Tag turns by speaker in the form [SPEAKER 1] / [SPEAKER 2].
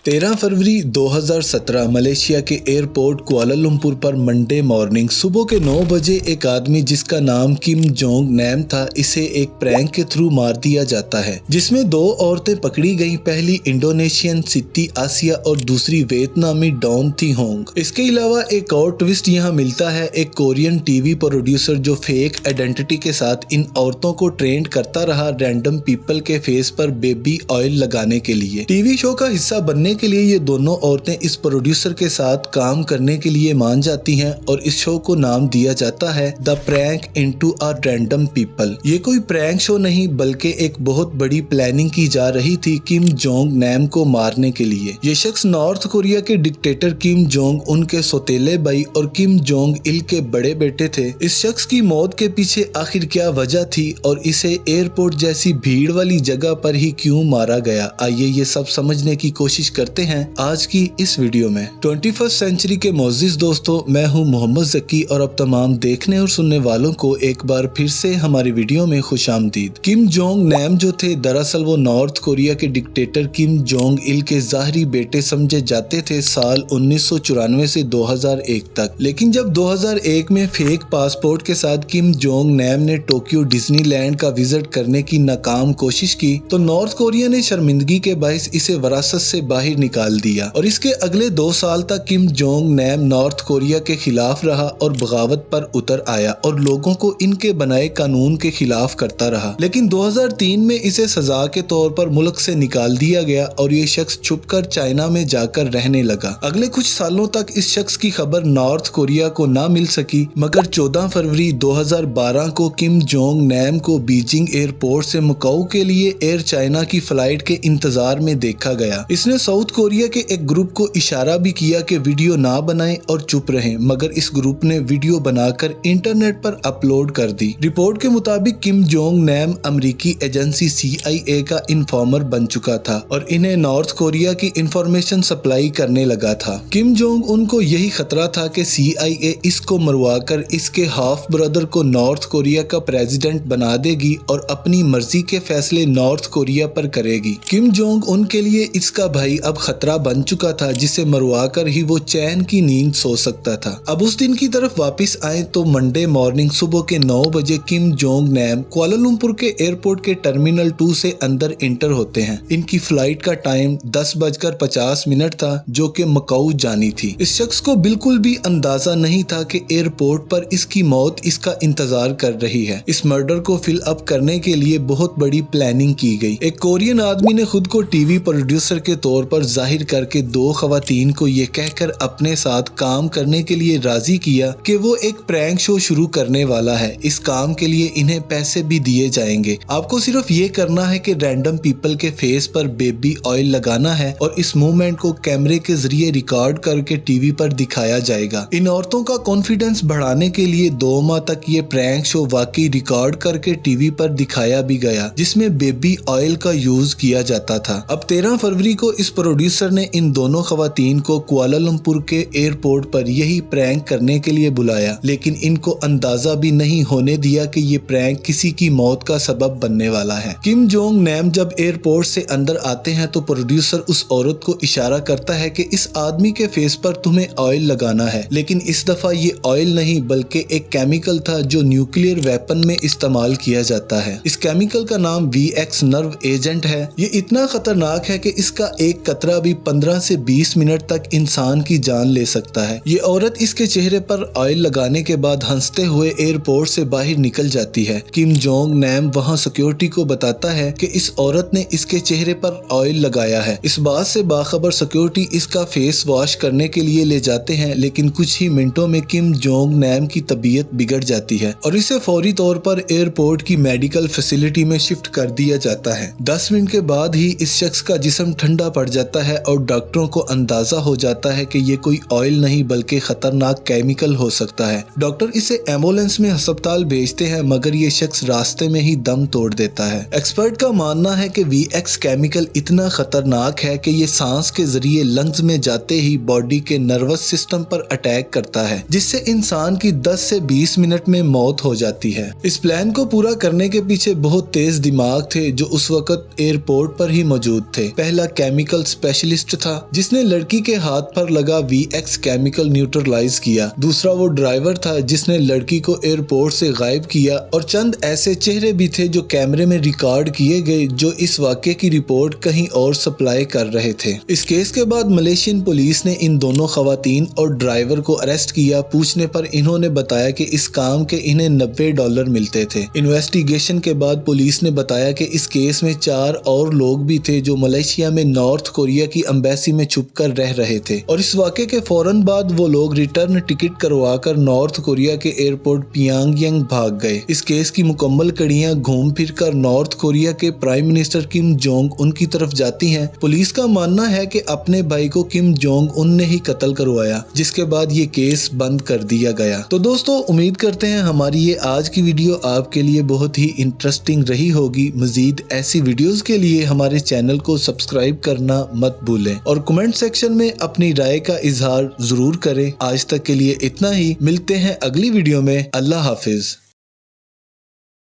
[SPEAKER 1] 13 फरवरी 2017 Malaysia के airport Kuala Lumpur पर Monday morning सुबह के 9 बजे एक आदमी जिसका नाम किम जोंग नैम था, इसे एक प्रैंक के थ्रू मार दिया जाता है, जिसमें 2 औरतें पकड़ी गईं। पहली इंडोनेशियन सिटी आसिया और दूसरी वियतनामी डॉन थी होंग। इसके अलावा एक और ट्विस्ट यहाँ मिलता है। एक कोरियन टीवी प्रोड्यूसर जो फेक आइडेंटिटी के साथ इन औरतों को ट्रेंड करता रहा रैंडम पीपल के फेस पर बेबी ऑयल लगाने के लिए। टीवी शो का हिस्सा बनने के लिए ये दोनों औरतें इस प्रोड्यूसर के साथ काम करने के लिए मान जाती हैं और इस शो को नाम दिया जाता है the prank into a random people. ये कोई प्रैंक शो नहीं बल्कि एक बहुत बड़ी प्लानिंग की जा रही थी किम जोंग नैम को मारने के लिए। ये शख्स नॉर्थ कोरिया के डिक्टेटर किम जोंग उनके सौतेले भाई और किम जोंग इल के बड़े बेटे थे। इस शख्स की मौत के पीछे आखिर क्या वजह थी और इसे एयरपोर्ट जैसी भीड़ वाली जगह पर ही क्यों मारा गया, आइए ये सब समझने की कोशिश करते हैं आज की इस वीडियो में। 21st सेंचुरी के मोअज़्ज़िज़ दोस्तों, मैं हूं मोहम्मद ज़की और अब तमाम देखने और सुनने वालों को एक बार फिर से हमारी वीडियो में खुशामदीद। किम जोंग नैम जो थे, दरअसल वो नॉर्थ कोरिया के डिक्टेटर किम जोंग इल के ज़ाहरी बेटे समझे जाते थे साल 1994 से 2001 तक। लेकिन जब 2001 में फेक पासपोर्ट के साथ किम जोंग नैम ने टोक्यो डिज्नीलैंड का विजिट करने की नाकाम कोशिश की तो नॉर्थ कोरिया ने शर्मिंदगी के बाइस इसे विरासत से बाहर निकाल दिया और इसके अगले 2 साल तक Kim Jong Nam North Korea के खिलाफ रहा और बगावत पर उतर आया और लोगों को इनके बनाए कानून के खिलाफ करता रहा। लेकिन 2003 में इसे सजा के तौर पर मुल्क से निकाल दिया गया और ये शख्स छुपकर चाइना में जाकर रहने लगा। अगले कुछ सालों तक इस शख्स की खबर नॉर्थ कोरिया को ना मिल सकी, मगर 14 फरवरी 2012 को किम जोंग नैम को बीजिंग एयरपोर्ट से मकाऊ के लिए एयर चाइना की फ्लाइट के इंतजार में देखा गया। इसने साउथ कोरिया के एक ग्रुप को इशारा भी किया कि वीडियो ना बनाएं और चुप रहें, मगर इस ग्रुप ने वीडियो बनाकर इंटरनेट पर अपलोड कर दी। रिपोर्ट के मुताबिक किम जोंग नैम अमेरिकी एजेंसी CIA का इन्फॉर्मर बन चुका था और इन्हें नॉर्थ कोरिया की इंफॉर्मेशन सप्लाई करने लगा था। किम जोंग उनको यही खतरा था कि CIA इसको मरवाकर इसके हाफ ब्रदर को नॉर्थ कोरिया का प्रेसिडेंट बना देगी और अपनी मर्जी के फैसले नॉर्थ कोरिया पर करेगी। किम जोंग उनके लिए इसका भाई अब खतरा बन चुका था जिसे मरवा कर ही वो चैन की नींद सो सकता था। अब उस दिन की तरफ वापस आए तो मंडे मॉर्निंग सुबह के 9 बजे किम जोंग नैम कुआलालंपुर के एयरपोर्ट के टर्मिनल 2 से अंदर इंटर होते हैं। इनकी फ्लाइट का टाइम 10:50 था जो कि मकाऊ जानी थी। इस शख्स को बिल्कुल भी अंदाजा नहीं था कि एयरपोर्ट पर इसकी मौत इसका इंतजार कर रही है। इस मर्डर को फिल अप करने के लिए बहुत बड़ी प्लानिंग की गई। एक कोरियन आदमी ने खुद को टीवी प्रोड्यूसर के तौर पर जाहिर करके 2 खवातीन को ये कहकर अपने साथ काम करने के लिए राजी किया कि वो एक प्रैंक शो शुरू करने वाला है। इस काम के लिए इन्हें पैसे भी दिए जाएंगे। आपको सिर्फ ये करना है कि रैंडम पीपल के फेस पर बेबी ऑयल लगाना है और इस मूवमेंट को कैमरे के जरिए रिकॉर्ड करके टीवी पर दिखाया जाएगा। इन औरतों का कॉन्फिडेंस बढ़ाने के लिए 2 माह तक ये प्रैंक शो वाकई रिकॉर्ड करके टीवी पर दिखाया भी गया, जिसमें बेबी ऑयल का यूज किया जाता था। अब 13 फरवरी को इस प्रोड्यूसर ने इन दोनों खवातीन को कुआलालंपुर के एयरपोर्ट पर यही प्रैंक करने के लिए बुलाया, लेकिन इनको अंदाजा भी नहीं होने दिया कि ये प्रैंक किसी की मौत का सबब बनने वाला है। किम जोंग नैम जब एयरपोर्ट से अंदर आते हैं तो प्रोड्यूसर उस औरत को इशारा करता है कि इस आदमी के फेस पर तुम्हें ऑयल लगाना है, लेकिन इस दफा ये ऑयल नहीं बल्कि एक केमिकल था जो न्यूक्लियर वेपन में इस्तेमाल किया जाता है। इस केमिकल का नाम VX नर्व एजेंट है। ये इतना खतरनाक है कि इसका एक कतरा भी 15 से 20 मिनट तक इंसान की जान ले सकता है। ये औरत इसके चेहरे पर ऑयल लगाने के बाद हंसते हुए एयरपोर्ट से बाहर निकल जाती है। किम जोंग नैम वहां सिक्योरिटी को बताता है कि इस औरत ने इसके चेहरे पर ऑयल लगाया है। इस बात से बाखबर सिक्योरिटी इसका फेस वॉश करने के लिए ले जाते हैं, लेकिन कुछ ही मिनटों में किम जोंग नैम की तबीयत बिगड़ जाती है और इसे फौरी तौर पर एयरपोर्ट की मेडिकल फैसिलिटी में शिफ्ट कर दिया जाता है। 10 मिनट के बाद ही इस शख्स का जिस्म ठंडा पड़ जाता है और डॉक्टरों को अंदाजा हो जाता है कि ये कोई ऑयल नहीं बल्कि खतरनाक केमिकल हो सकता है। डॉक्टर इसे एम्बुलेंस में अस्पताल भेजते हैं, मगर ये शख्स रास्ते में ही दम तोड़ देता है। एक्सपर्ट का मानना है कि VX केमिकल इतना खतरनाक है कि ये सांस के जरिए लंग्स में जाते ही बॉडी के नर्वस सिस्टम पर अटैक करता है, जिससे इंसान की 10 से 20 मिनट में मौत हो जाती है। इस प्लान को पूरा करने के पीछे बहुत तेज दिमाग थे जो उस वक्त एयरपोर्ट पर ही मौजूद थे। पहला केमिकल स्पेशलिस्ट था जिसने लड़की के हाथ पर लगा VX केमिकल न्यूट्रलाइज किया। दूसरा वो ड्राइवर था जिसने लड़की को एयरपोर्ट से गायब किया। और चंद ऐसे चेहरे भी थे जो कैमरे में रिकॉर्ड किए गए जो इस वाक़े की रिपोर्ट कहीं और सप्लाई कर रहे थे। इस केस के बाद मलेशियन पुलिस ने इन दोनों खवातीन और ड्राइवर को अरेस्ट किया। पूछने पर इन्होंने बताया कि इस काम के इन्हें $90 मिलते थे। इन्वेस्टिगेशन के बाद पुलिस ने बताया कि इस केस में 4 और लोग भी थे जो मलेशिया में नॉर्थ कोरिया की एम्बेसी में छुपकर रह रहे थे और इस वाक़े के फौरन बाद वो लोग रिटर्न टिकट करवाकर नॉर्थ कोरिया के एयरपोर्ट पियांगयांग भाग गए। इस केस की मुकम्मल कड़ियां घूम फिर कर नॉर्थ कोरिया के prime minister Kim Jong Un की तरफ जाती हैं। पुलिस का मानना है कि अपने भाई को किम जोंग उन ने ही कत्ल करवाया, जिसके बाद ये केस बंद कर दिया गया। तो दोस्तों, उम्मीद करते हैं हमारी ये आज की वीडियो आपके लिए बहुत ही इंटरेस्टिंग रही होगी। मजीद ऐसी वीडियोस के लिए हमारे चैनल को सब्सक्राइब करना मत भूलें और कमेंट सेक्शन में अपनी राय का इजहार जरूर करें। आज तक के लिए इतना ही, मिलते हैं अगली वीडियो में। अल्लाह हाफिज।